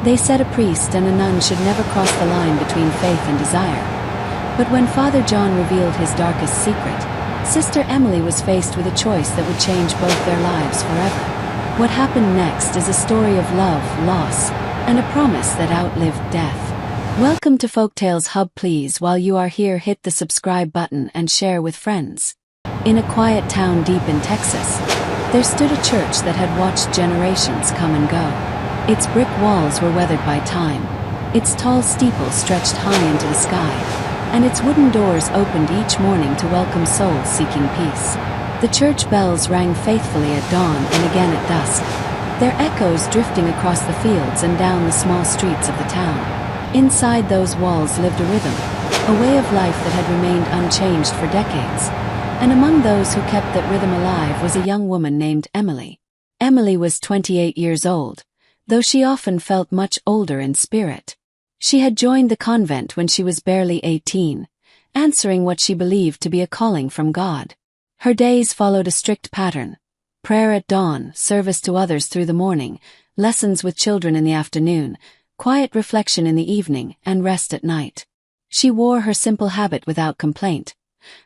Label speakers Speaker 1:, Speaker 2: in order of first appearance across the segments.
Speaker 1: They said a priest and a nun should never cross the line between faith and desire. But when Father John revealed his darkest secret, Sister Emily was faced with a choice that would change both their lives forever. What happened next is a story of love, loss, and a promise that outlived death. Welcome to Folktales Hub. Please, while you are here, hit the subscribe button and share with friends. In a quiet town deep in Texas, there stood a church that had watched generations come and go. Its brick walls were weathered by time, its tall steeple stretched high into the sky, and its wooden doors opened each morning to welcome souls seeking peace. The church bells rang faithfully at dawn and again at dusk, their echoes drifting across the fields and down the small streets of the town. Inside those walls lived a rhythm, a way of life that had remained unchanged for decades, and among those who kept that rhythm alive was a young woman named Emily. Emily was 28 years old, though she often felt much older in spirit. She had joined the convent when she was barely 18, answering what she believed to be a calling from God. Her days followed a strict pattern: prayer at dawn, service to others through the morning, lessons with children in the afternoon, quiet reflection in the evening, and rest at night. She wore her simple habit without complaint,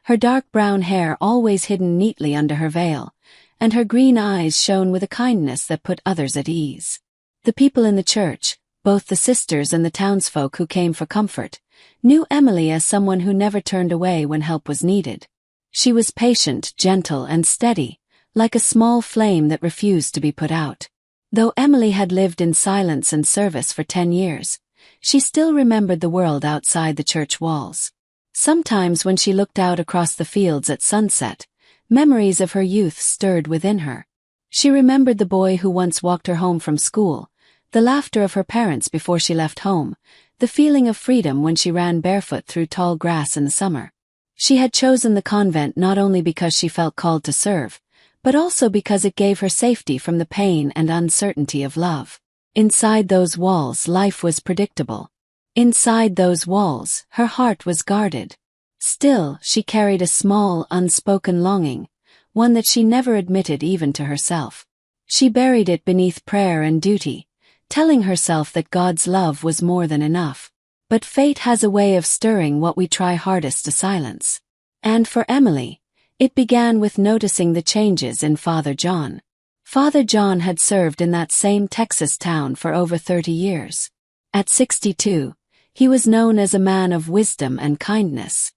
Speaker 1: her dark brown hair always hidden neatly under her veil, and her green eyes shone with a kindness that put others at ease. The people in the church, both the sisters and the townsfolk who came for comfort, knew Emily as someone who never turned away when help was needed. She was patient, gentle, and steady, like a small flame that refused to be put out. Though Emily had lived in silence and service for 10 years, she still remembered the world outside the church walls. Sometimes when she looked out across the fields at sunset, memories of her youth stirred within her. She remembered the boy who once walked her home from school, the laughter of her parents before she left home, the feeling of freedom when she ran barefoot through tall grass in the summer. She had chosen the convent not only because she felt called to serve, but also because it gave her safety from the pain and uncertainty of love. Inside those walls, life was predictable. Inside those walls, her heart was guarded. Still, she carried a small, unspoken longing, one that she never admitted even to herself. She buried it beneath prayer and duty, telling herself that God's love was more than enough. But fate has a way of stirring what we try hardest to silence. And for Emily, it began with noticing the changes in Father John. Father John had served in that same Texas town for over 30 years. At 62, he was known as a man of wisdom and kindness.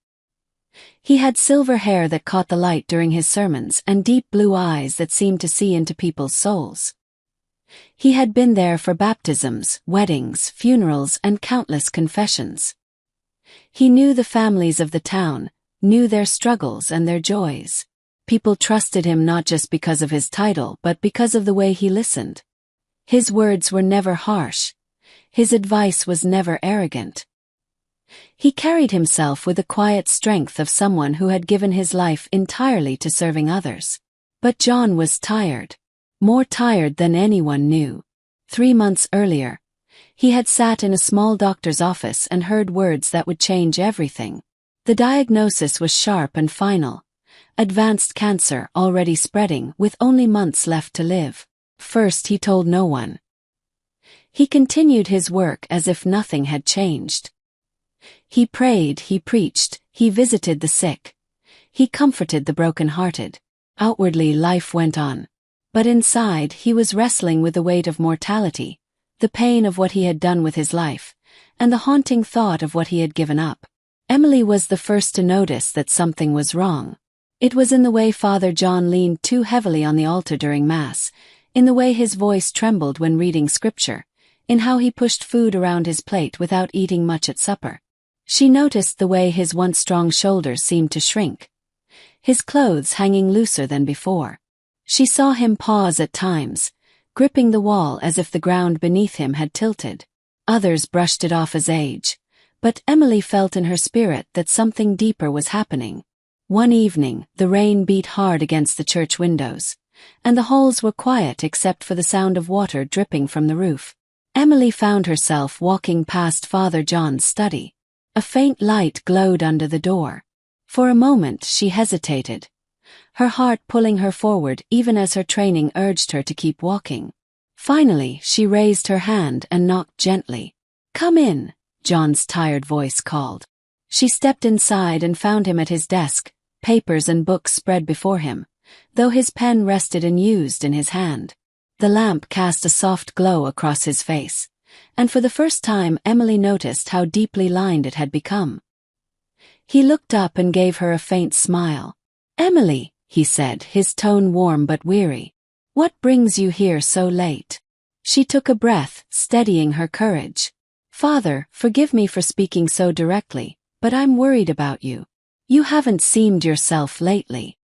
Speaker 1: He had silver hair that caught the light during his sermons and deep blue eyes that seemed to see into people's souls. He had been there for baptisms, weddings, funerals, and countless confessions. He knew the families of the town, knew their struggles and their joys. People trusted him not just because of his title but because of the way he listened. His words were never harsh. His advice was never arrogant. He carried himself with the quiet strength of someone who had given his life entirely to serving others. But John was tired. More tired than anyone knew. 3 months earlier, he had sat in a small doctor's office and heard words that would change everything. The diagnosis was sharp and final. Advanced cancer already spreading with only months left to live. First, he told no one. He continued his work as if nothing had changed. He prayed, he preached, he visited the sick. He comforted the broken-hearted. Outwardly, life went on. But inside, he was wrestling with the weight of mortality, the pain of what he had done with his life, and the haunting thought of what he had given up. Emily was the first to notice that something was wrong. It was in the way Father John leaned too heavily on the altar during Mass, in the way his voice trembled when reading scripture, in how he pushed food around his plate without eating much at supper. She noticed the way his once strong shoulders seemed to shrink, his clothes hanging looser than before. She saw him pause at times, gripping the wall as if the ground beneath him had tilted. Others brushed it off as age, but Emily felt in her spirit that something deeper was happening. One evening, the rain beat hard against the church windows, and the halls were quiet except for the sound of water dripping from the roof. Emily found herself walking past Father John's study. A faint light glowed under the door. For a moment she hesitated, her heart pulling her forward even as her training urged her to keep walking. Finally, she raised her hand and knocked gently. "Come in," John's tired voice called. She stepped inside and found him at his desk, papers and books spread before him, though his pen rested unused in his hand. The lamp cast a soft glow across his face, and for the first time Emily noticed how deeply lined it had become. He looked up and gave her a faint smile. "Emily," he said, his tone warm but weary. "What brings you here so late?" She took a breath, steadying her courage. "Father, forgive me for speaking so directly, but I'm worried about you. You haven't seemed yourself lately."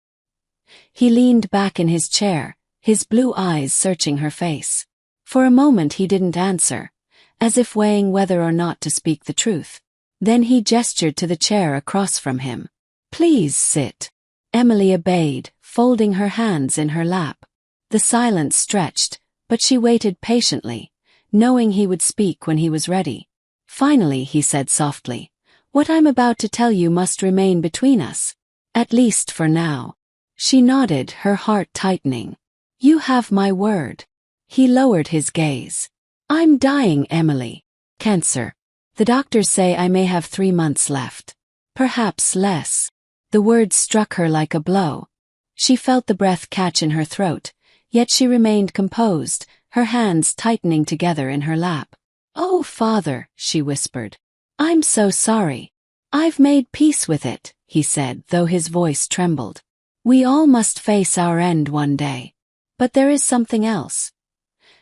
Speaker 1: He leaned back in his chair, his blue eyes searching her face. For a moment he didn't answer, as if weighing whether or not to speak the truth. Then he gestured to the chair across from him. "Please sit." Emily obeyed, folding her hands in her lap. The silence stretched, but she waited patiently, knowing he would speak when he was ready. Finally, he said softly, "What I'm about to tell you must remain between us. At least for now." She nodded, her heart tightening. "You have my word." He lowered his gaze. "I'm dying, Emily. Cancer. The doctors say I may have 3 months left. Perhaps less." The words struck her like a blow. She felt the breath catch in her throat, yet she remained composed, her hands tightening together in her lap. "Oh, Father," she whispered. "I'm so sorry." "I've made peace with it," he said, though his voice trembled. "We all must face our end one day. But there is something else.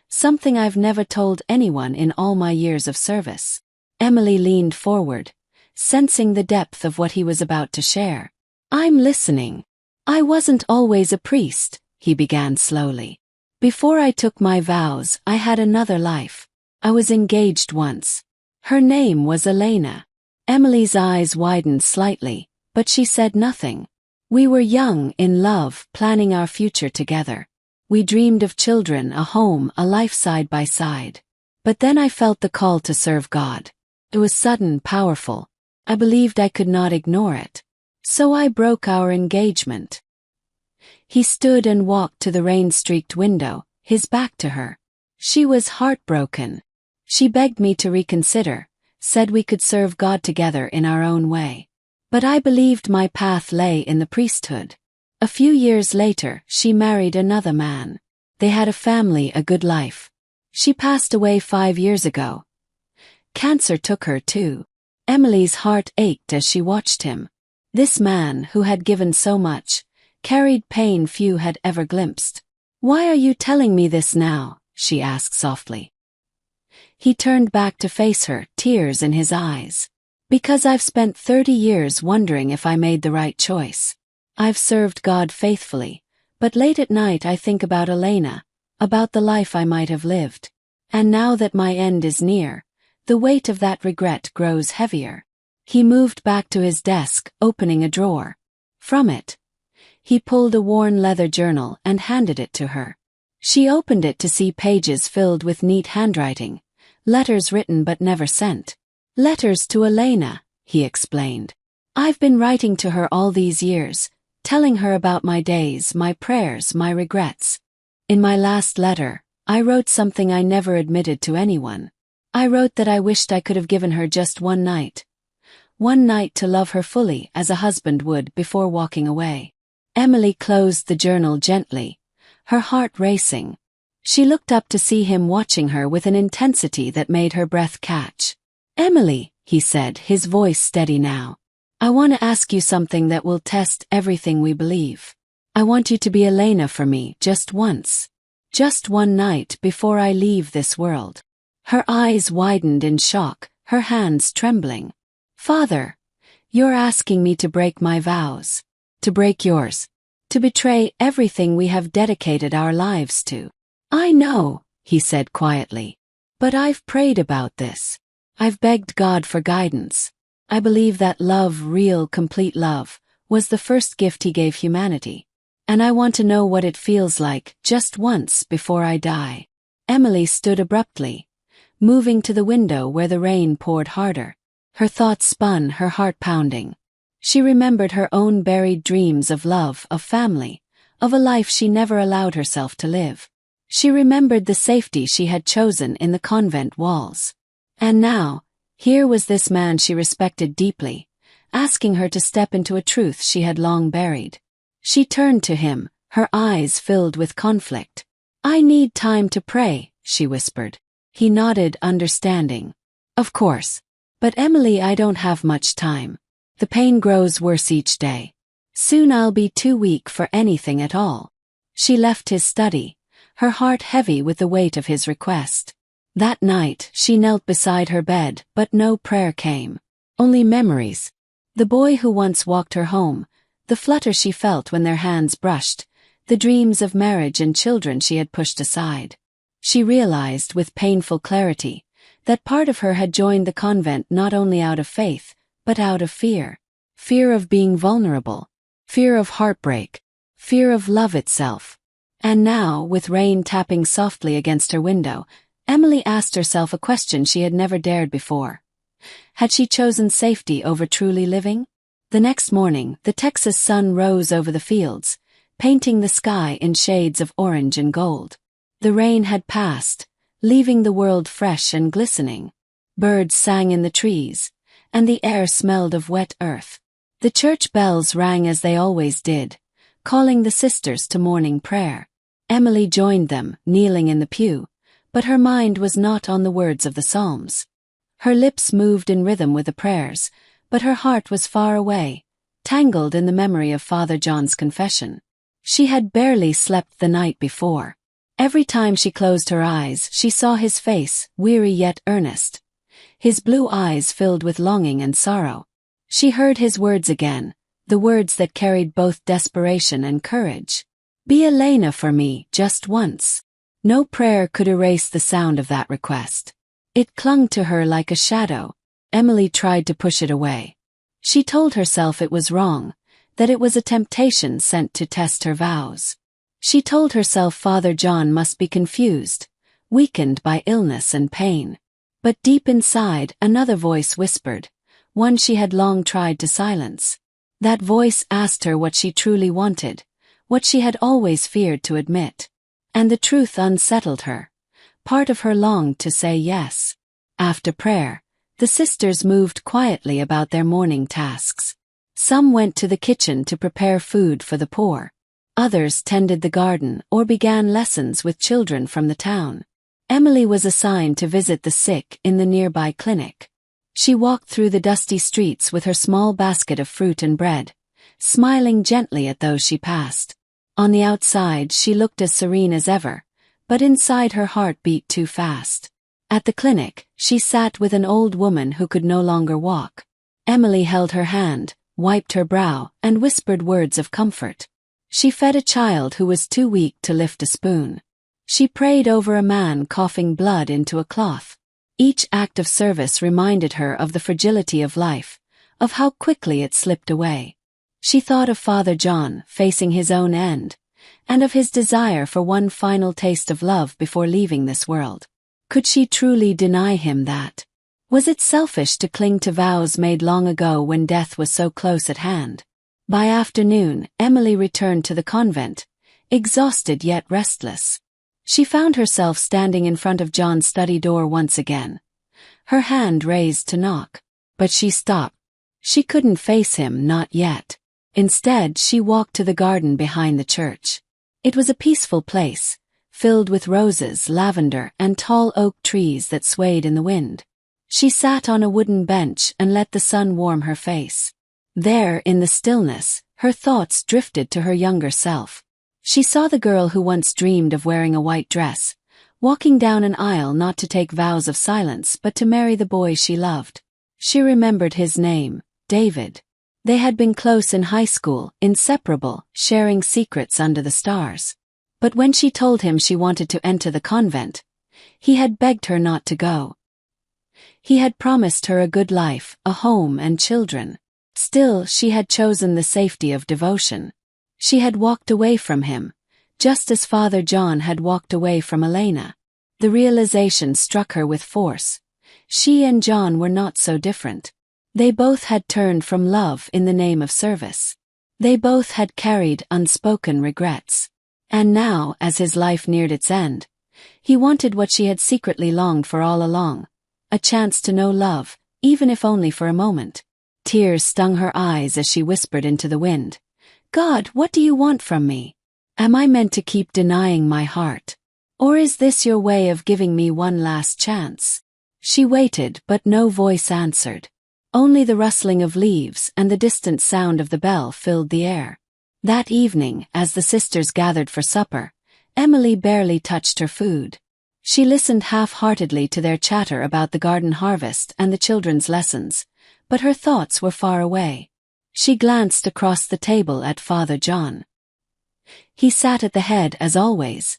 Speaker 1: Something I've never told anyone in all my years of service." Emily leaned forward, sensing the depth of what he was about to share. "I'm listening. I wasn't always a priest," he began slowly. "Before I took my vows, I had another life. I was engaged once. Her name was Elena." Emily's eyes widened slightly, but she said nothing. "We were young, in love, planning our future together. We dreamed of children, a home, a life side by side. But then I felt the call to serve God. It was sudden, powerful. I believed I could not ignore it. So I broke our engagement." He stood and walked to the rain-streaked window, his back to her. She was heartbroken. She begged me to reconsider, said we could serve God together in our own way. But I believed my path lay in the priesthood. A few years later, she married another man. They had a family, a good life. She passed away 5 years ago. Cancer took her too. Emily's heart ached as she watched him. This man, who had given so much, carried pain few had ever glimpsed. "Why are you telling me this now?" she asked softly. He turned back to face her, tears in his eyes. "Because I've spent 30 years wondering if I made the right choice. I've served God faithfully, but late at night I think about Elena, about the life I might have lived. And now that my end is near, the weight of that regret grows heavier." He moved back to his desk, opening a drawer. From it, he pulled a worn leather journal and handed it to her. She opened it to see pages filled with neat handwriting, letters written but never sent. "Letters to Elena," he explained. "I've been writing to her all these years, telling her about my days, my prayers, my regrets. In my last letter, I wrote something I never admitted to anyone. I wrote that I wished I could have given her just one night to love her fully as a husband would before walking away." Emily closed the journal gently, her heart racing. She looked up to see him watching her with an intensity that made her breath catch. "Emily," he said, his voice steady now, "I want to ask you something that will test everything we believe. I want you to be Elena for me just once. Just one night before I leave this world." Her eyes widened in shock, her hands trembling. "Father, you're asking me to break my vows, to break yours, to betray everything we have dedicated our lives to." "I know," he said quietly, "but I've prayed about this. I've begged God for guidance. I believe that love, real, complete love, was the first gift he gave humanity. And I want to know what it feels like, just once before I die." Emily stood abruptly, moving to the window where the rain poured harder. Her thoughts spun, her heart pounding. She remembered her own buried dreams of love, of family, of a life she never allowed herself to live. She remembered the safety she had chosen in the convent walls. And now, here was this man she respected deeply, asking her to step into a truth she had long buried. She turned to him, her eyes filled with conflict. "I need time to pray," she whispered. He nodded, understanding. "Of course. But Emily, I don't have much time. The pain grows worse each day. Soon I'll be too weak for anything at all." She left his study, her heart heavy with the weight of his request. That night, she knelt beside her bed, but no prayer came. Only memories. The boy who once walked her home, the flutter she felt when their hands brushed, the dreams of marriage and children she had pushed aside. She realized with painful clarity that part of her had joined the convent not only out of faith, but out of fear. Fear of being vulnerable, fear of heartbreak, fear of love itself. And now, with rain tapping softly against her window, Emily asked herself a question she had never dared before. Had she chosen safety over truly living? The next morning, the Texas sun rose over the fields, painting the sky in shades of orange and gold. The rain had passed, leaving the world fresh and glistening. Birds sang in the trees, and the air smelled of wet earth. The church bells rang as they always did, calling the sisters to morning prayer. Emily joined them, kneeling in the pew, but her mind was not on the words of the Psalms. Her lips moved in rhythm with the prayers, but her heart was far away, tangled in the memory of Father John's confession. She had barely slept the night before. Every time she closed her eyes, she saw his face, weary yet earnest. His blue eyes filled with longing and sorrow. She heard his words again, the words that carried both desperation and courage. "Be Elena for me, just once." No prayer could erase the sound of that request. It clung to her like a shadow. Emily tried to push it away. She told herself it was wrong, that it was a temptation sent to test her vows. She told herself Father John must be confused, weakened by illness and pain. But deep inside, another voice whispered, one she had long tried to silence. That voice asked her what she truly wanted, what she had always feared to admit. And the truth unsettled her. Part of her longed to say yes. After prayer, the sisters moved quietly about their morning tasks. Some went to the kitchen to prepare food for the poor. Others tended the garden or began lessons with children from the town. Emily was assigned to visit the sick in the nearby clinic. She walked through the dusty streets with her small basket of fruit and bread, smiling gently at those she passed. On the outside, she looked as serene as ever, but inside her heart beat too fast. At the clinic, she sat with an old woman who could no longer walk. Emily held her hand, wiped her brow, and whispered words of comfort. She fed a child who was too weak to lift a spoon. She prayed over a man coughing blood into a cloth. Each act of service reminded her of the fragility of life, of how quickly it slipped away. She thought of Father John facing his own end, and of his desire for one final taste of love before leaving this world. Could she truly deny him that? Was it selfish to cling to vows made long ago when death was so close at hand? By afternoon, Emily returned to the convent, exhausted yet restless. She found herself standing in front of John's study door once again, her hand raised to knock. But she stopped. She couldn't face him, not yet. Instead, she walked to the garden behind the church. It was a peaceful place, filled with roses, lavender, and tall oak trees that swayed in the wind. She sat on a wooden bench and let the sun warm her face. There, in the stillness, her thoughts drifted to her younger self. She saw the girl who once dreamed of wearing a white dress, walking down an aisle not to take vows of silence but to marry the boy she loved. She remembered his name, David. They had been close in high school, inseparable, sharing secrets under the stars. But when she told him she wanted to enter the convent, he had begged her not to go. He had promised her a good life, a home and children. Still, she had chosen the safety of devotion. She had walked away from him, just as Father John had walked away from Elena. The realization struck her with force. She and John were not so different. They both had turned from love in the name of service. They both had carried unspoken regrets. And now, as his life neared its end, he wanted what she had secretly longed for all along, a chance to know love, even if only for a moment. Tears stung her eyes as she whispered into the wind, "God, what do you want from me? Am I meant to keep denying my heart? Or is this your way of giving me one last chance?" She waited, but no voice answered. Only the rustling of leaves and the distant sound of the bell filled the air. That evening, as the sisters gathered for supper, Emily barely touched her food. She listened half-heartedly to their chatter about the garden harvest and the children's lessons, but her thoughts were far away. She glanced across the table at Father John. He sat at the head as always,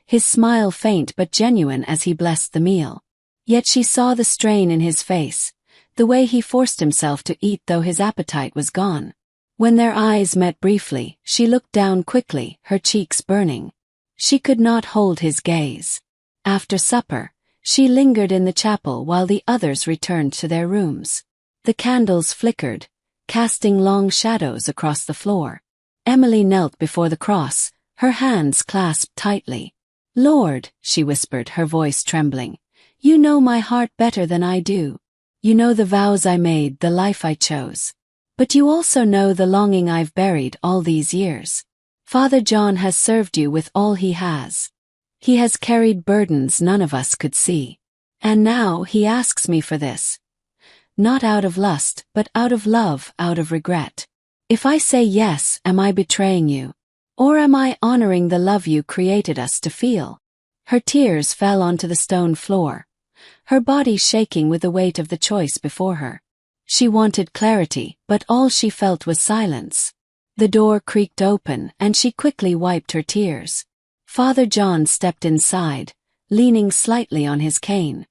Speaker 1: his smile faint but genuine as he blessed the meal. Yet she saw the strain in his face, the way he forced himself to eat though his appetite was gone. When their eyes met briefly, she looked down quickly, her cheeks burning. She could not hold his gaze. After supper, she lingered in the chapel while the others returned to their rooms. The candles flickered, casting long shadows across the floor. Emily knelt before the cross, her hands clasped tightly. "Lord," she whispered, her voice trembling, "you know my heart better than I do. You know the vows I made, the life I chose. But you also know the longing I've buried all these years. Father John has served you with all he has. He has carried burdens none of us could see. And now he asks me for this. Not out of lust, but out of love, out of regret. If I say yes, am I betraying you? Or am I honoring the love you created us to feel?" Her tears fell onto the stone floor, her body shaking with the weight of the choice before her. She wanted clarity, but all she felt was silence. The door creaked open, and she quickly wiped her tears. Father John stepped inside, leaning slightly on his cane.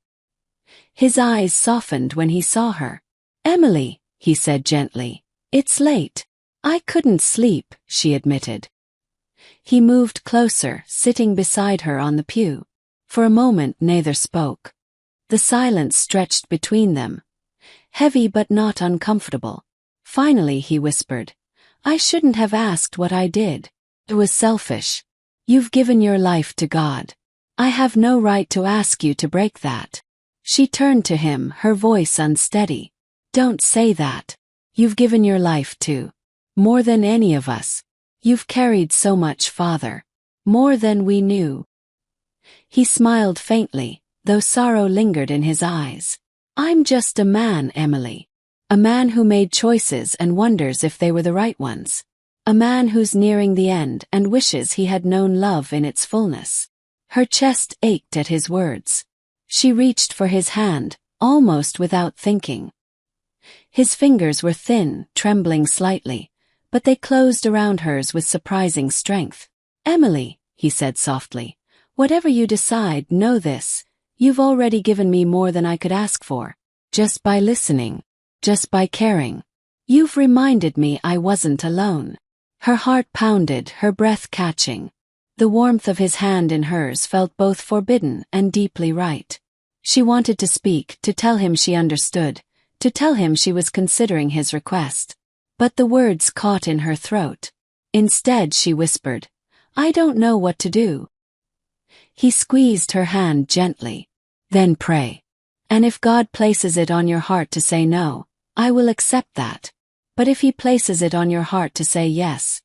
Speaker 1: His eyes softened when he saw her. "Emily," he said gently, "it's late." "I couldn't sleep," she admitted. He moved closer, sitting beside her on the pew. For a moment neither spoke. The silence stretched between them, heavy but not uncomfortable. Finally he whispered, "I shouldn't have asked what I did. It was selfish. You've given your life to God. I have no right to ask you to break that." She turned to him, her voice unsteady. "Don't say that. You've given your life to more than any of us. You've carried so much, Father. More than we knew." He smiled faintly, though sorrow lingered in his eyes. "I'm just a man, Emily. A man who made choices and wonders if they were the right ones. A man who's nearing the end and wishes he had known love in its fullness." Her chest ached at his words. She reached for his hand, almost without thinking. His fingers were thin, trembling slightly, but they closed around hers with surprising strength. "Emily," he said softly, "whatever you decide, know this. You've already given me more than I could ask for. Just by listening. Just by caring. You've reminded me I wasn't alone." Her heart pounded, her breath catching. The warmth of his hand in hers felt both forbidden and deeply right. She wanted to speak, to tell him she understood, to tell him she was considering his request. But the words caught in her throat. Instead she whispered, "I don't know what to do." He squeezed her hand gently. "Then pray. And if God places it on your heart to say no, I will accept that. But if he places it on your heart to say yes,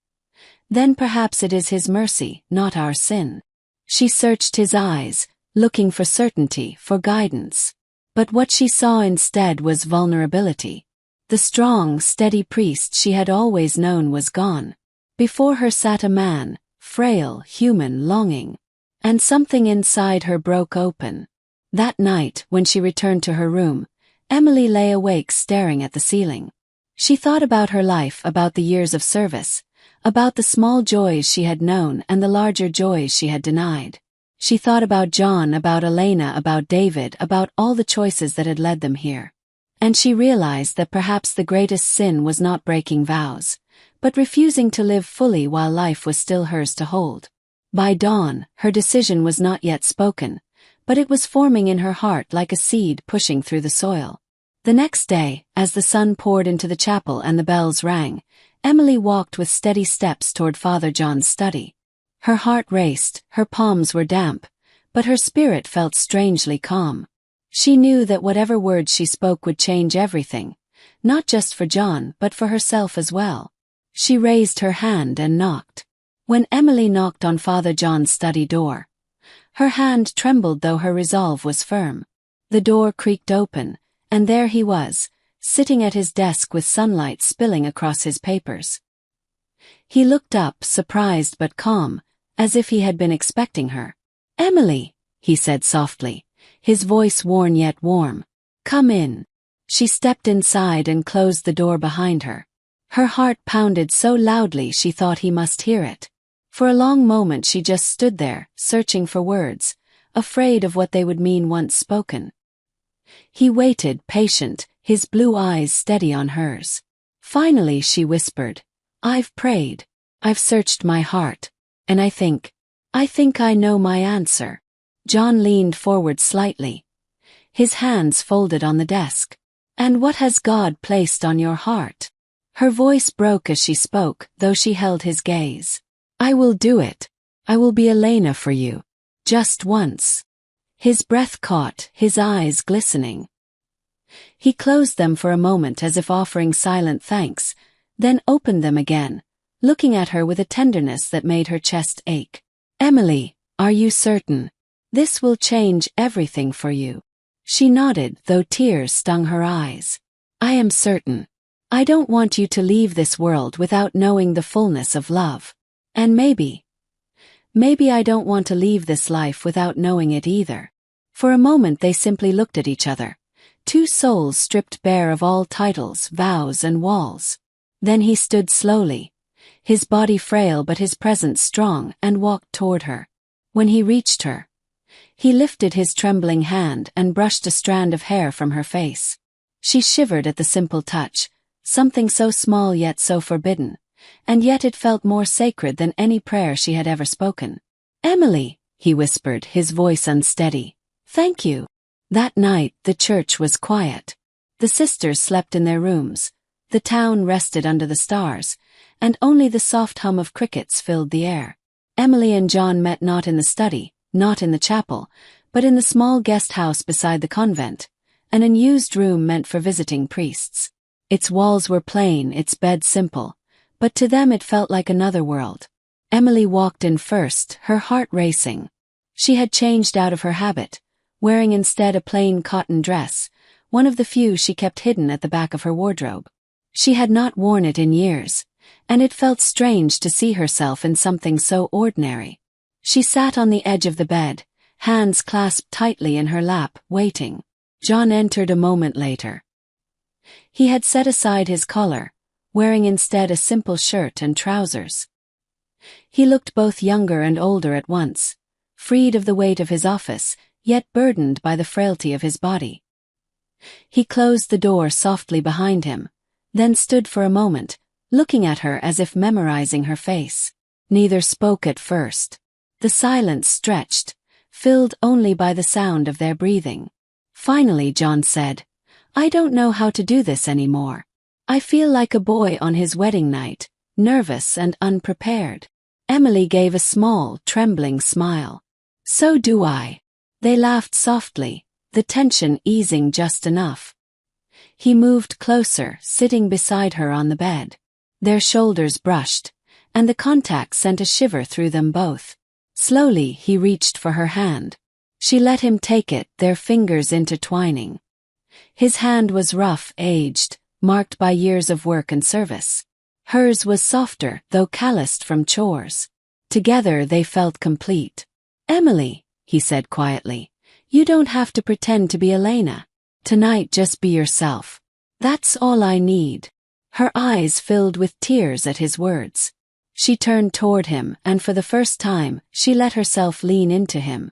Speaker 1: then perhaps it is his mercy, not our sin." She searched his eyes, looking for certainty, for guidance. But what she saw instead was vulnerability. The strong, steady priest she had always known was gone. Before her sat a man, frail, human, longing. And something inside her broke open. That night, when she returned to her room, Emily lay awake staring at the ceiling. She thought about her life, about the years of service, about the small joys she had known and the larger joys she had denied. She thought about John, about Elena, about David, about all the choices that had led them here. And she realized that perhaps the greatest sin was not breaking vows, but refusing to live fully while life was still hers to hold. By dawn, her decision was not yet spoken, but it was forming in her heart like a seed pushing through the soil. The next day, as the sun poured into the chapel and the bells rang, Emily walked with steady steps toward Father John's study. Her heart raced, her palms were damp, but her spirit felt strangely calm. She knew that whatever words she spoke would change everything, not just for John but for herself as well. She raised her hand and knocked. When Emily knocked on Father John's study door, her hand trembled though her resolve was firm. The door creaked open, and there he was, sitting at his desk with sunlight spilling across his papers. He looked up, surprised but calm, as if he had been expecting her. "Emily," he said softly, his voice worn yet warm. "Come in." She stepped inside and closed the door behind her. Her heart pounded so loudly she thought he must hear it. For a long moment she just stood there, searching for words, afraid of what they would mean once spoken. He waited, patient, his blue eyes steady on hers. Finally she whispered, "I've prayed. I've searched my heart. And I think I know my answer." John leaned forward slightly, his hands folded on the desk. "And what has God placed on your heart?" Her voice broke as she spoke, though she held his gaze. "I will do it. I will be Elena for you. Just once." His breath caught, his eyes glistening. He closed them for a moment as if offering silent thanks, then opened them again, looking at her with a tenderness that made her chest ache. "Emily, are you certain? This will change everything for you." She nodded, though tears stung her eyes. "I am certain. I don't want you to leave this world without knowing the fullness of love. And maybe I don't want to leave this life without knowing it either." For a moment they simply looked at each other, two souls stripped bare of all titles, vows and walls. Then he stood slowly, his body frail but his presence strong, and walked toward her. When he reached her, he lifted his trembling hand and brushed a strand of hair from her face. She shivered at the simple touch, something so small yet so forbidden, and yet it felt more sacred than any prayer she had ever spoken. "Emily," he whispered, his voice unsteady. "Thank you." That night the church was quiet. The sisters slept in their rooms, the town rested under the stars, and only the soft hum of crickets filled the air. Emily and John met not in the study, not in the chapel, but in the small guest house beside the convent, an unused room meant for visiting priests. Its walls were plain, its bed simple, but to them it felt like another world. Emily walked in first, her heart racing. She had changed out of her habit, wearing instead a plain cotton dress, one of the few she kept hidden at the back of her wardrobe. She had not worn it in years, and it felt strange to see herself in something so ordinary. She sat on the edge of the bed, hands clasped tightly in her lap, waiting. John entered a moment later. He had set aside his collar, wearing instead a simple shirt and trousers. He looked both younger and older at once, freed of the weight of his office, yet burdened by the frailty of his body. He closed the door softly behind him, then stood for a moment, looking at her as if memorizing her face. Neither spoke at first. The silence stretched, filled only by the sound of their breathing. Finally John said, "I don't know how to do this anymore. I feel like a boy on his wedding night, nervous and unprepared." Emily gave a small, trembling smile. "So do I." They laughed softly, the tension easing just enough. He moved closer, sitting beside her on the bed. Their shoulders brushed, and the contact sent a shiver through them both. Slowly he reached for her hand. She let him take it, their fingers intertwining. His hand was rough, aged, marked by years of work and service. Hers was softer, though calloused from chores. Together they felt complete. "Emily," he said quietly, "you don't have to pretend to be Elena. Tonight just be yourself. That's all I need." Her eyes filled with tears at his words. She turned toward him, and for the first time, she let herself lean into him.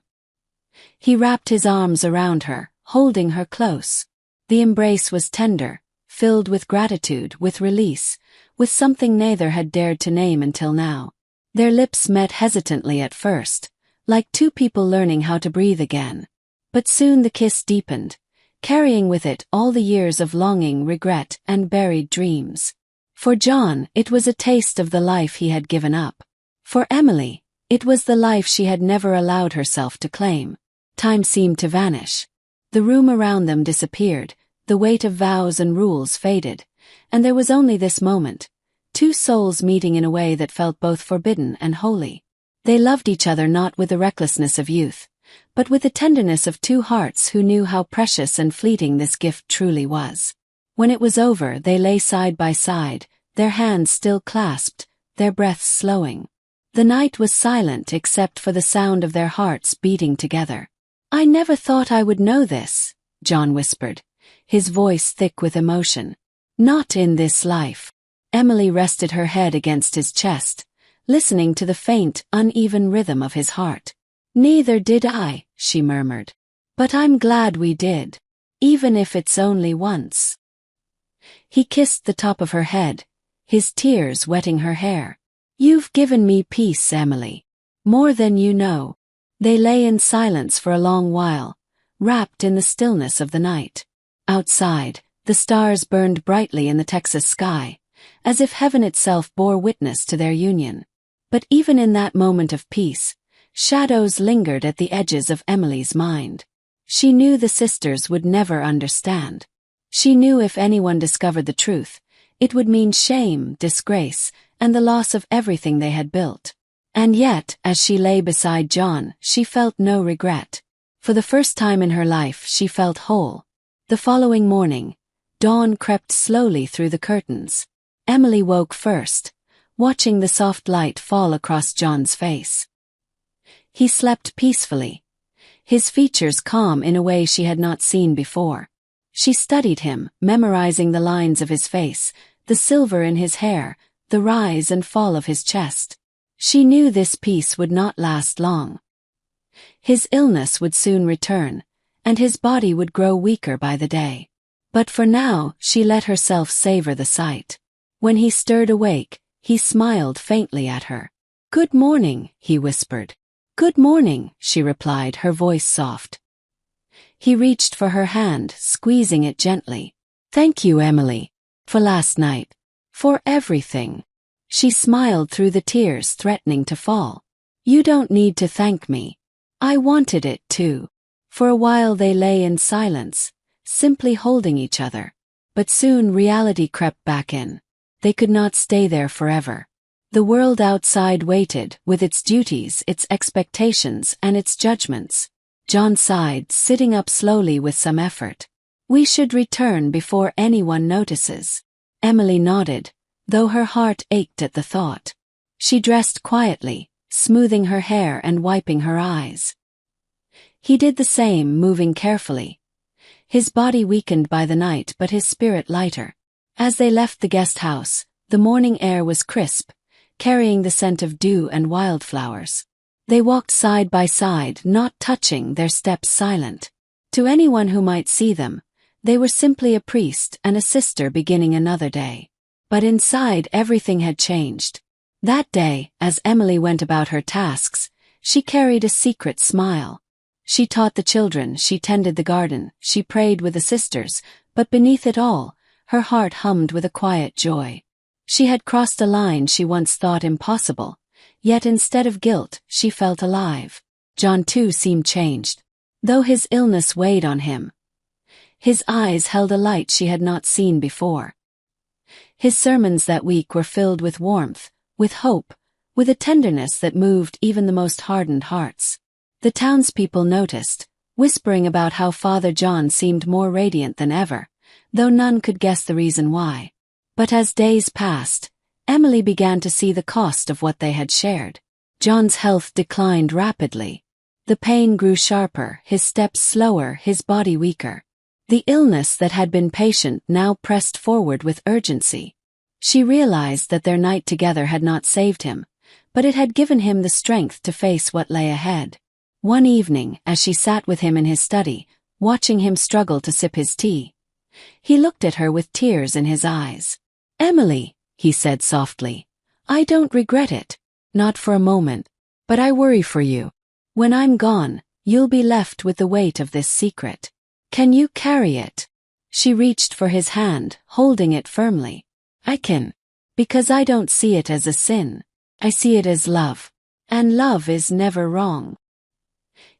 Speaker 1: He wrapped his arms around her, holding her close. The embrace was tender, filled with gratitude, with release, with something neither had dared to name until now. Their lips met hesitantly at first, like two people learning how to breathe again. But soon the kiss deepened, carrying with it all the years of longing, regret, and buried dreams. For John, it was a taste of the life he had given up. For Emily, It was the life she had never allowed herself to claim. Time seemed to vanish. The room around them disappeared, the weight of vows and rules faded, and there was only this moment, two souls meeting in a way that felt both forbidden and holy. They loved each other not with the recklessness of youth, but with the tenderness of two hearts who knew how precious and fleeting this gift truly was. When it was over, they lay side by side, their hands still clasped, their breaths slowing. The night was silent except for the sound of their hearts beating together. "I never thought I would know this," John whispered, his voice thick with emotion. "Not in this life." Emily rested her head against his chest, listening to the faint, uneven rhythm of his heart. "Neither did I," she murmured. "But I'm glad we did. Even if it's only once." He kissed the top of her head, his tears wetting her hair. "You've given me peace, Emily. More than you know." They lay in silence for a long while, wrapped in the stillness of the night. Outside, the stars burned brightly in the Texas sky, as if heaven itself bore witness to their union. But even in that moment of peace, shadows lingered at the edges of Emily's mind. She knew the sisters would never understand. She knew if anyone discovered the truth, it would mean shame, disgrace, and the loss of everything they had built. And yet, as she lay beside John, she felt no regret. For the first time in her life, she felt whole. The following morning, dawn crept slowly through the curtains. Emily woke first, watching the soft light fall across John's face. He slept peacefully, his features calm in a way she had not seen before. She studied him, memorizing the lines of his face, the silver in his hair, the rise and fall of his chest. She knew this peace would not last long. His illness would soon return, and his body would grow weaker by the day. But for now, she let herself savor the sight. When he stirred awake, he smiled faintly at her. "Good morning," he whispered. "Good morning," she replied, her voice soft. He reached for her hand, squeezing it gently. "Thank you, Emily, for last night. For everything." She smiled through the tears threatening to fall. "You don't need to thank me. I wanted it too." For a while they lay in silence, simply holding each other. But soon reality crept back in. They could not stay there forever. The world outside waited, with its duties, its expectations, and its judgments. John sighed, sitting up slowly with some effort. "We should return before anyone notices." Emily nodded, though her heart ached at the thought. She dressed quietly, smoothing her hair and wiping her eyes. He did the same, moving carefully. His body weakened by the night but his spirit lighter. As they left the guest house, the morning air was crisp, carrying the scent of dew and wildflowers. They walked side by side, not touching, their steps silent. To anyone who might see them, they were simply a priest and a sister beginning another day. But inside everything had changed. That day, as Emily went about her tasks, she carried a secret smile. She taught the children, she tended the garden, she prayed with the sisters, but beneath it all, her heart hummed with a quiet joy. She had crossed a line she once thought impossible, yet instead of guilt, she felt alive. John too seemed changed. Though his illness weighed on him, his eyes held a light she had not seen before. His sermons that week were filled with warmth, with hope, with a tenderness that moved even the most hardened hearts. The townspeople noticed, whispering about how Father John seemed more radiant than ever, though none could guess the reason why. But as days passed, Emily began to see the cost of what they had shared. John's health declined rapidly. The pain grew sharper, his steps slower, his body weaker. The illness that had been patient now pressed forward with urgency. She realized that their night together had not saved him, but it had given him the strength to face what lay ahead. One evening, as she sat with him in his study, watching him struggle to sip his tea, he looked at her with tears in his eyes. "Emily," he said softly, "I don't regret it. Not for a moment. But I worry for you. When I'm gone, you'll be left with the weight of this secret. Can you carry it?" She reached for his hand, holding it firmly. "I can. Because I don't see it as a sin. I see it as love. And love is never wrong.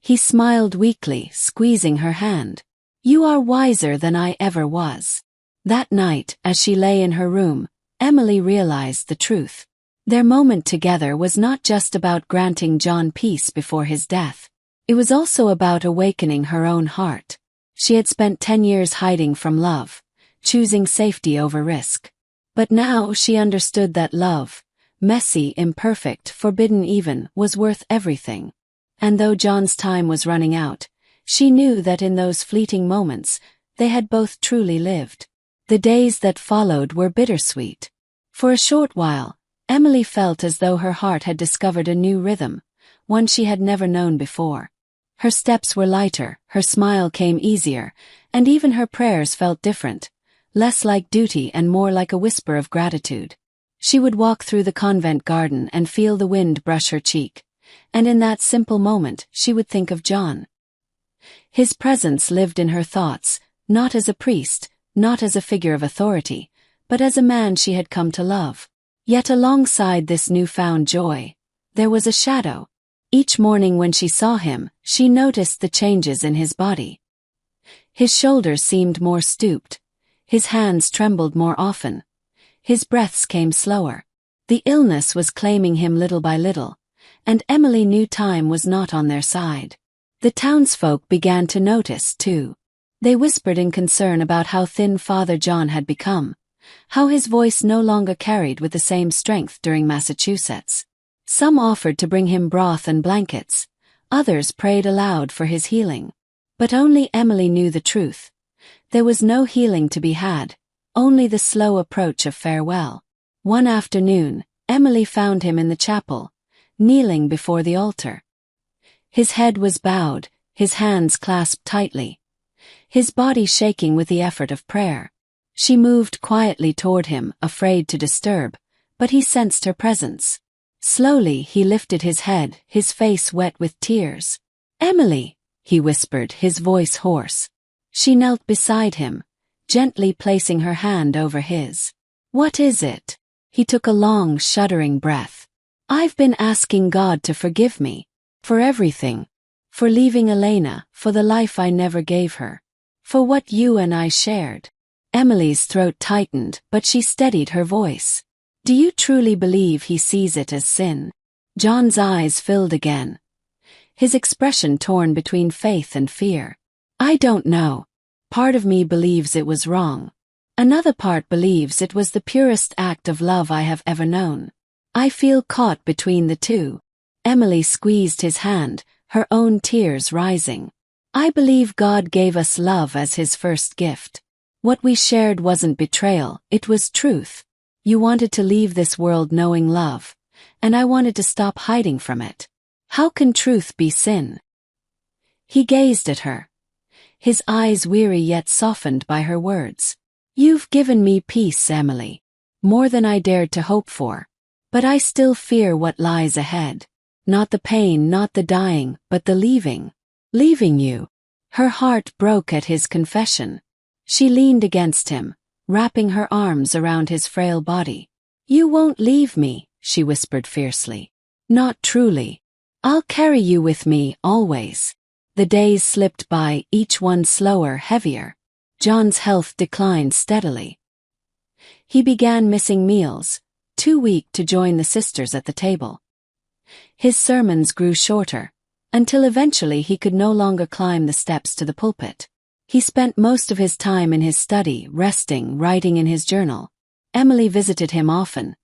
Speaker 1: He smiled weakly, squeezing her hand. You are wiser than I ever was. That night, as she lay in her room, Emily realized the truth. Their moment together was not just about granting John peace before his death. It was also about awakening her own heart. She had spent 10 years hiding from love, choosing safety over risk. But now she understood that love, messy, imperfect, forbidden even, was worth everything. And though John's time was running out, she knew that in those fleeting moments, they had both truly lived. The days that followed were bittersweet. For a short while, Emily felt as though her heart had discovered a new rhythm, one she had never known before. Her steps were lighter, her smile came easier, and even her prayers felt different, less like duty and more like a whisper of gratitude. She would walk through the convent garden and feel the wind brush her cheek, and in that simple moment she would think of John. His presence lived in her thoughts, not as a priest, not as a figure of authority, but as a man she had come to love. Yet alongside this newfound joy, there was a shadow. Each morning when she saw him, she noticed the changes in his body. His shoulders seemed more stooped, his hands trembled more often, his breaths came slower. The illness was claiming him little by little, and Emily knew time was not on their side. The townsfolk began to notice, too. They whispered in concern about how thin Father John had become, how his voice no longer carried with the same strength during Massachusetts. Some offered to bring him broth and blankets, others prayed aloud for his healing. But only Emily knew the truth. There was no healing to be had, only the slow approach of farewell. One afternoon, Emily found him in the chapel, kneeling before the altar. His head was bowed, his hands clasped tightly, his body shaking with the effort of prayer. She moved quietly toward him, afraid to disturb, but he sensed her presence. Slowly he lifted his head, his face wet with tears. "Emily," he whispered, his voice hoarse. She knelt beside him, gently placing her hand over his. "What is it?" He took a long, shuddering breath. "I've been asking God to forgive me. For everything. For leaving Elena, for the life I never gave her. For what you and I shared." Emily's throat tightened, but she steadied her voice. "Do you truly believe he sees it as sin?" John's eyes filled again, his expression torn between faith and fear. "I don't know. Part of me believes it was wrong. Another part believes it was the purest act of love I have ever known. I feel caught between the two." Emily squeezed his hand, her own tears rising. "I believe God gave us love as his first gift. What we shared wasn't betrayal, it was truth. You wanted to leave this world knowing love, and I wanted to stop hiding from it. How can truth be sin?" He gazed at her, his eyes weary yet softened by her words. "You've given me peace, Emily, more than I dared to hope for. But I still fear what lies ahead. Not the pain, not the dying, but the leaving. Leaving you." Her heart broke at his confession. She leaned against him, wrapping her arms around his frail body. "You won't leave me," she whispered fiercely. "Not truly. I'll carry you with me, always." The days slipped by, each one slower, heavier. John's health declined steadily. He began missing meals, too weak to join the sisters at the table. His sermons grew shorter, until eventually he could no longer climb the steps to the pulpit. He spent most of his time in his study, resting, writing in his journal. Emily visited him often,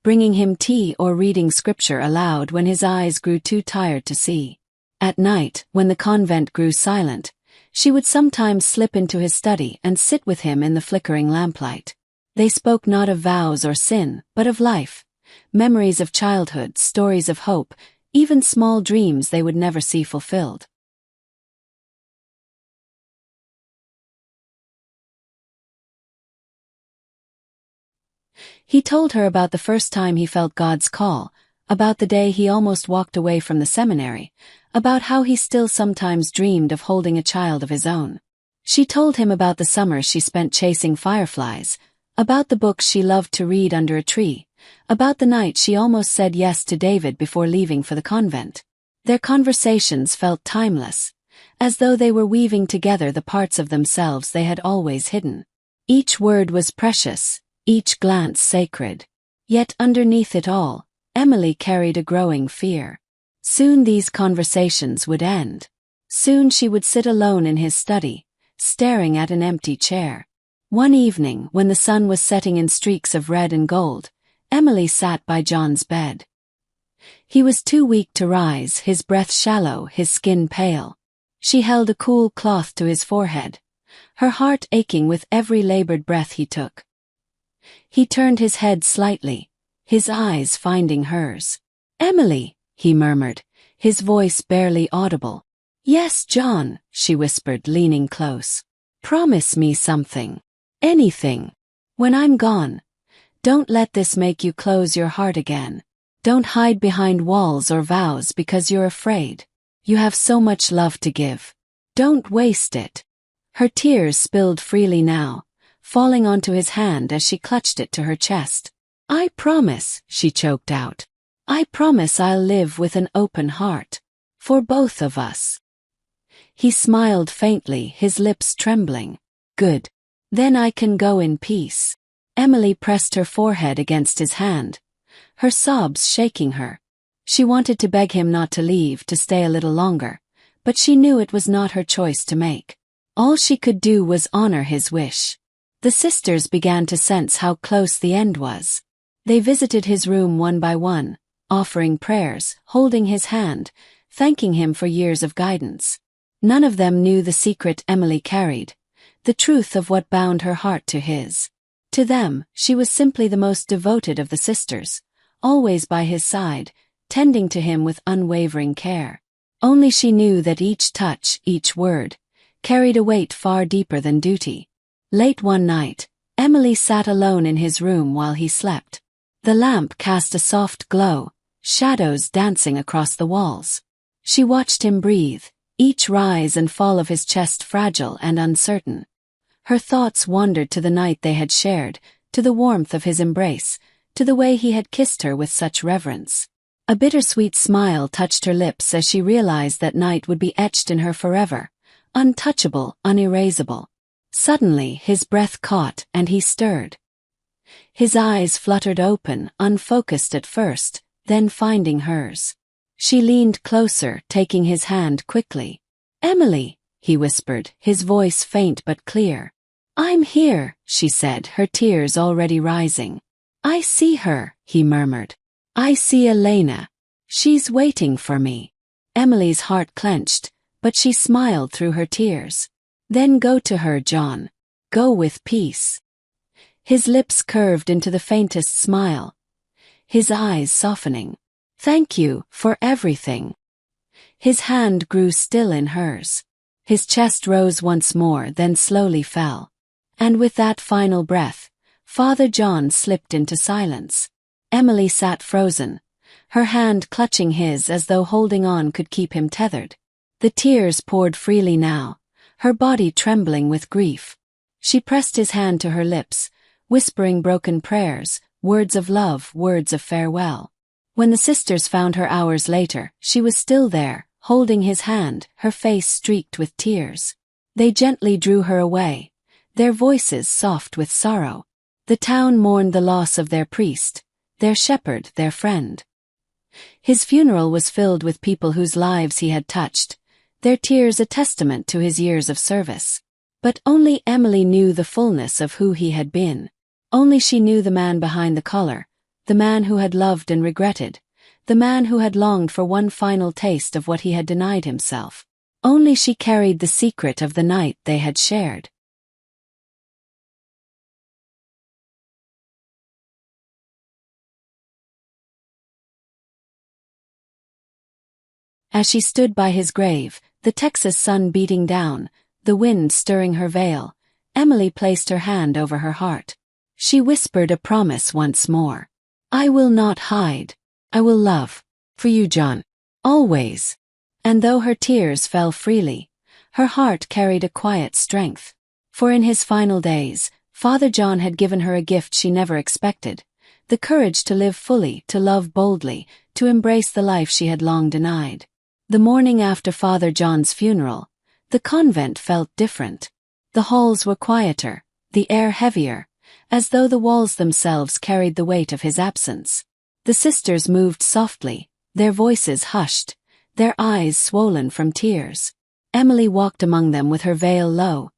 Speaker 1: bringing him tea or reading scripture aloud when his eyes grew too tired to see. At night, when the convent grew silent, she would sometimes slip into his study and sit with him in the flickering lamplight. They spoke not of vows or sin, but of life, memories of childhood, stories of hope, even small dreams they would never see fulfilled. He told her about the first time he felt God's call, about the day he almost walked away from the seminary, about how he still sometimes dreamed of holding a child of his own. She told him about the summers she spent chasing fireflies, about the books she loved to read under a tree, About the night she almost said yes to David before leaving for the convent. Their conversations felt timeless, as though they were weaving together the parts of themselves they had always hidden. Each word was precious, each glance sacred. Yet underneath it all, Emily carried a growing fear. Soon these conversations would end. Soon she would sit alone in his study, staring at an empty chair. One evening, when the sun was setting in streaks of red and gold, Emily sat by John's bed. He was too weak to rise, his breath shallow, his skin pale. She held a cool cloth to his forehead, her heart aching with every labored breath he took. He turned his head slightly, his eyes finding hers. "Emily," he murmured, his voice barely audible. "Yes, John," she whispered, leaning close. "Promise me something. Anything. When I'm gone. Don't let this make you close your heart again. Don't hide behind walls or vows because you're afraid. You have so much love to give. Don't waste it." Her tears spilled freely now, falling onto his hand as she clutched it to her chest. "I promise," she choked out. "I promise I'll live with an open heart. For both of us." He smiled faintly, his lips trembling. "Good. Then I can go in peace." Emily pressed her forehead against his hand, her sobs shaking her. She wanted to beg him not to leave, to stay a little longer, but she knew it was not her choice to make. All she could do was honor his wish. The sisters began to sense how close the end was. They visited his room one by one, offering prayers, holding his hand, thanking him for years of guidance. None of them knew the secret Emily carried, the truth of what bound her heart to his. To them, she was simply the most devoted of the sisters, always by his side, tending to him with unwavering care. Only she knew that each touch, each word, carried a weight far deeper than duty. Late one night, Emily sat alone in his room while he slept. The lamp cast a soft glow, shadows dancing across the walls. She watched him breathe, each rise and fall of his chest fragile and uncertain. Her thoughts wandered to the night they had shared, to the warmth of his embrace, to the way he had kissed her with such reverence. A bittersweet smile touched her lips as she realized that night would be etched in her forever, untouchable, unerasable. Suddenly his breath caught and he stirred. His eyes fluttered open, unfocused at first, then finding hers. She leaned closer, taking his hand quickly. "Emily," he whispered, his voice faint but clear. "I'm here," she said, her tears already rising. "I see her," he murmured. "I see Elena. She's waiting for me." Emily's heart clenched, but she smiled through her tears. "Then go to her, John. Go with peace." His lips curved into the faintest smile, his eyes softening. "Thank you for everything." His hand grew still in hers. His chest rose once more, then slowly fell. And with that final breath, Father John slipped into silence. Emily sat frozen, her hand clutching his as though holding on could keep him tethered. The tears poured freely now, her body trembling with grief. She pressed his hand to her lips, whispering broken prayers, words of love, words of farewell. When the sisters found her hours later, she was still there, holding his hand, her face streaked with tears. They gently drew her away, their voices soft with sorrow. The town mourned the loss of their priest, their shepherd, their friend. His funeral was filled with people whose lives he had touched, their tears a testament to his years of service. But only Emily knew the fullness of who he had been. Only she knew the man behind the collar, the man who had loved and regretted, the man who had longed for one final taste of what he had denied himself. Only she carried the secret of the night they had shared. As she stood by his grave, the Texas sun beating down, the wind stirring her veil, Emily placed her hand over her heart. She whispered a promise once more. "I will not hide. I will love. For you, John. Always." And though her tears fell freely, her heart carried a quiet strength. For in his final days, Father John had given her a gift she never expected, the courage to live fully, to love boldly, to embrace the life she had long denied. The morning after Father John's funeral, the convent felt different. The halls were quieter, the air heavier, as though the walls themselves carried the weight of his absence. The sisters moved softly, their voices hushed, their eyes swollen from tears. Emily walked among them with her veil low,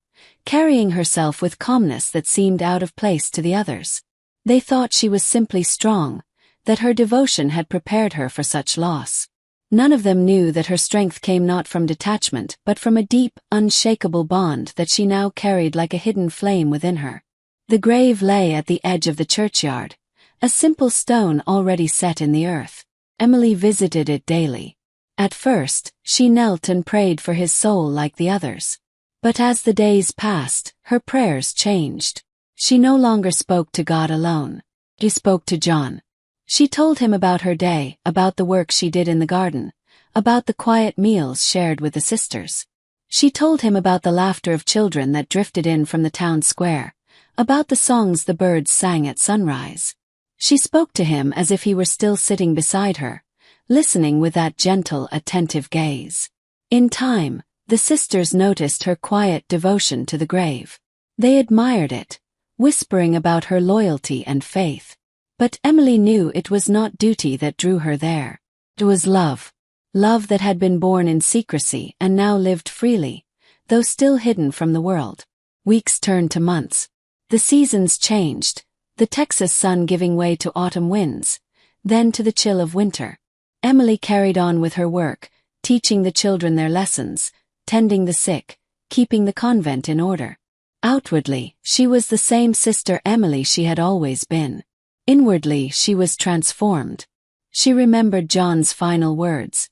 Speaker 1: carrying herself with calmness that seemed out of place to the others. They thought she was simply strong, that her devotion had prepared her for such loss. None of them knew that her strength came not from detachment but from a deep, unshakable bond that she now carried like a hidden flame within her. The grave lay at the edge of the churchyard, a simple stone already set in the earth. Emily visited it daily. At first, she knelt and prayed for his soul like the others. But as the days passed, her prayers changed. She no longer spoke to God alone. She spoke to John. She told him about her day, about the work she did in the garden, about the quiet meals shared with the sisters. She told him about the laughter of children that drifted in from the town square, about the songs the birds sang at sunrise. She spoke to him as if he were still sitting beside her, listening with that gentle, attentive gaze. In time, the sisters noticed her quiet devotion to the grave. They admired it, whispering about her loyalty and faith. But Emily knew it was not duty that drew her there. It was love. Love that had been born in secrecy and now lived freely, though still hidden from the world. Weeks turned to months. The seasons changed, the Texas sun giving way to autumn winds, then to the chill of winter. Emily carried on with her work, teaching the children their lessons, tending the sick, keeping the convent in order. Outwardly, she was the same Sister Emily she had always been. Inwardly, she was transformed. She remembered John's final words,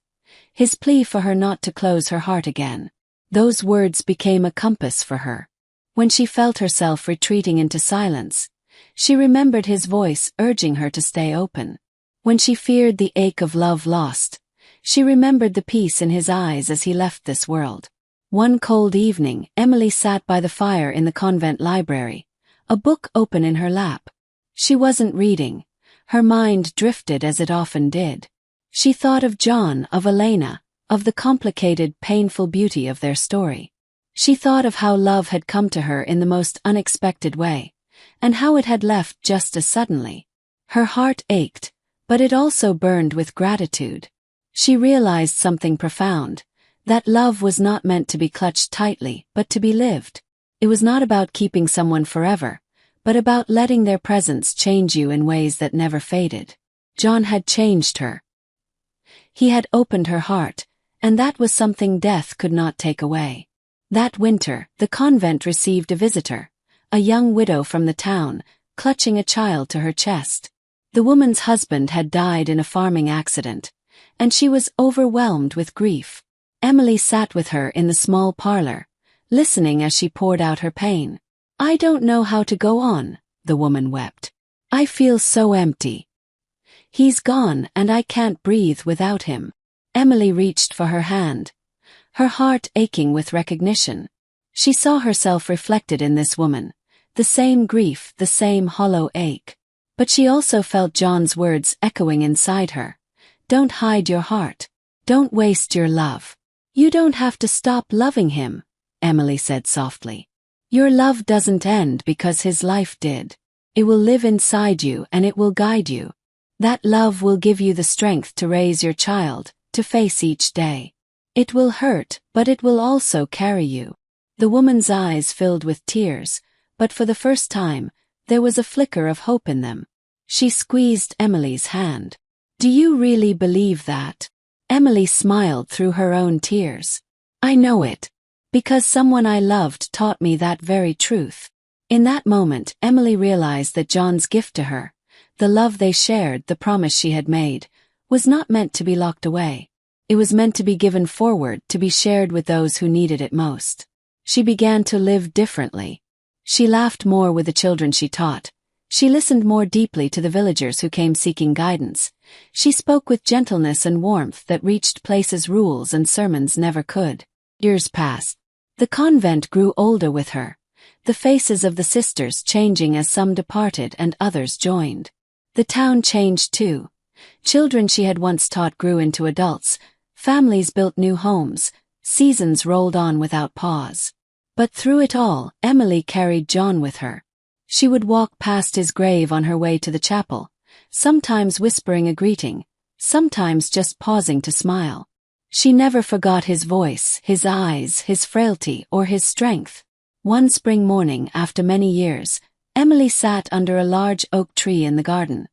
Speaker 1: his plea for her not to close her heart again. Those words became a compass for her. When she felt herself retreating into silence, she remembered his voice urging her to stay open. When she feared the ache of love lost, she remembered the peace in his eyes as he left this world. One cold evening, Emily sat by the fire in the convent library, a book open in her lap. She wasn't reading. Her mind drifted as it often did. She thought of John, of Elena, of the complicated, painful beauty of their story. She thought of how love had come to her in the most unexpected way, and how it had left just as suddenly. Her heart ached, but it also burned with gratitude. She realized something profound, that love was not meant to be clutched tightly, but to be lived. It was not about keeping someone forever, but about letting their presence change you in ways that never faded. John had changed her. He had opened her heart, and that was something death could not take away. That winter, the convent received a visitor, a young widow from the town, clutching a child to her chest. The woman's husband had died in a farming accident, and she was overwhelmed with grief. Emily sat with her in the small parlor, listening as she poured out her pain. "I don't know how to go on," the woman wept. "I feel so empty. He's gone and I can't breathe without him." Emily reached for her hand, her heart aching with recognition. She saw herself reflected in this woman, the same grief, the same hollow ache. But she also felt John's words echoing inside her. "Don't hide your heart. Don't waste your love. You don't have to stop loving him," Emily said softly. "Your love doesn't end because his life did. It will live inside you and it will guide you. That love will give you the strength to raise your child, to face each day. It will hurt, but it will also carry you." The woman's eyes filled with tears, but for the first time, there was a flicker of hope in them. She squeezed Emily's hand. "Do you really believe that?" Emily smiled through her own tears. "I know it. Because someone I loved taught me that very truth." In that moment, Emily realized that John's gift to her, the love they shared, the promise she had made, was not meant to be locked away. It was meant to be given forward, to be shared with those who needed it most. She began to live differently. She laughed more with the children she taught. She listened more deeply to the villagers who came seeking guidance. She spoke with gentleness and warmth that reached places rules and sermons never could. Years passed. The convent grew older with her, the faces of the sisters changing as some departed and others joined. The town changed too. Children she had once taught grew into adults, families built new homes, seasons rolled on without pause. But through it all, Emily carried John with her. She would walk past his grave on her way to the chapel, sometimes whispering a greeting, sometimes just pausing to smile. She never forgot his voice, his eyes, his frailty, or his strength. One spring morning, after many years, Emily sat under a large oak tree in the garden,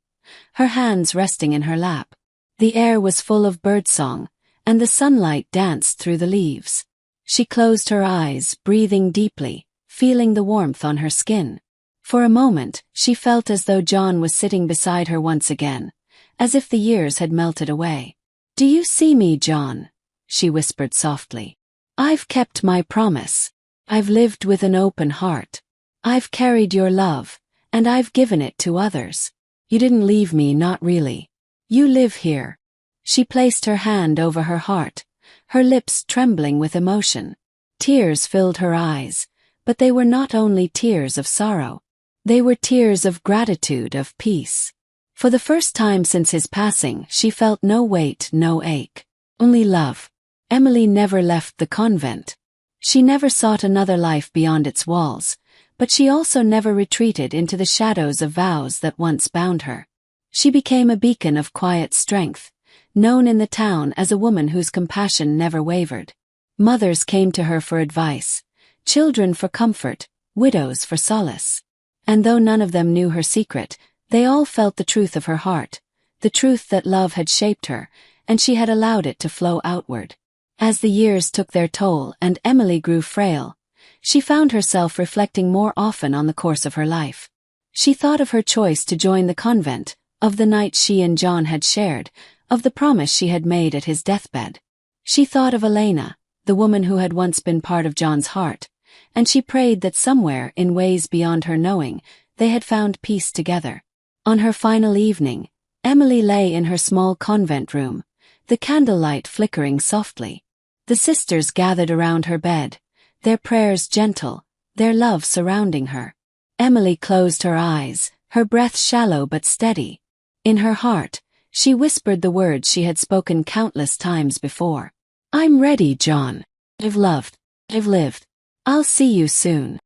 Speaker 1: her hands resting in her lap. The air was full of birdsong, and the sunlight danced through the leaves. She closed her eyes, breathing deeply, feeling the warmth on her skin. For a moment, she felt as though John was sitting beside her once again, as if the years had melted away. "Do you see me, John?" she whispered softly. "I've kept my promise. I've lived with an open heart. I've carried your love, and I've given it to others. You didn't leave me, not really. You live here." She placed her hand over her heart, her lips trembling with emotion. Tears filled her eyes, but they were not only tears of sorrow. They were tears of gratitude, of peace. For the first time since his passing, she felt no weight, no ache. Only love. Emily never left the convent. She never sought another life beyond its walls, but she also never retreated into the shadows of vows that once bound her. She became a beacon of quiet strength, known in the town as a woman whose compassion never wavered. Mothers came to her for advice, children for comfort, widows for solace. And though none of them knew her secret, they all felt the truth of her heart, the truth that love had shaped her, and she had allowed it to flow outward. As the years took their toll and Emily grew frail, she found herself reflecting more often on the course of her life. She thought of her choice to join the convent, of the night she and John had shared, of the promise she had made at his deathbed. She thought of Elena, the woman who had once been part of John's heart, and she prayed that somewhere, in ways beyond her knowing, they had found peace together. On her final evening, Emily lay in her small convent room, the candlelight flickering softly. The sisters gathered around her bed, their prayers gentle, their love surrounding her. Emily closed her eyes, her breath shallow but steady. In her heart, she whispered the words she had spoken countless times before. "I'm ready, John. I've loved. I've lived. I'll see you soon."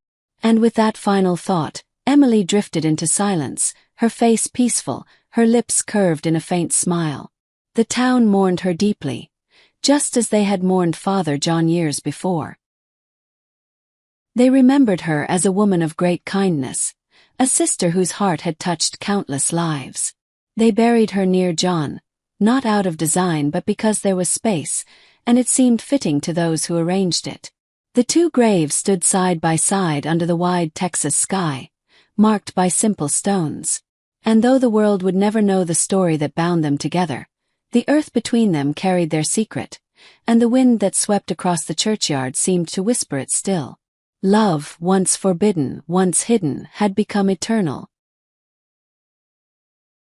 Speaker 1: And with that final thought, Emily drifted into silence, her face peaceful, her lips curved in a faint smile. The town mourned her deeply, just as they had mourned Father John years before. They remembered her as a woman of great kindness, a sister whose heart had touched countless lives. They buried her near John, not out of design but because there was space, and it seemed fitting to those who arranged it. The two graves stood side by side under the wide Texas sky, marked by simple stones. And though the world would never know the story that bound them together, the earth between them carried their secret, and the wind that swept across the churchyard seemed to whisper it still. Love, once forbidden, once hidden, had become eternal,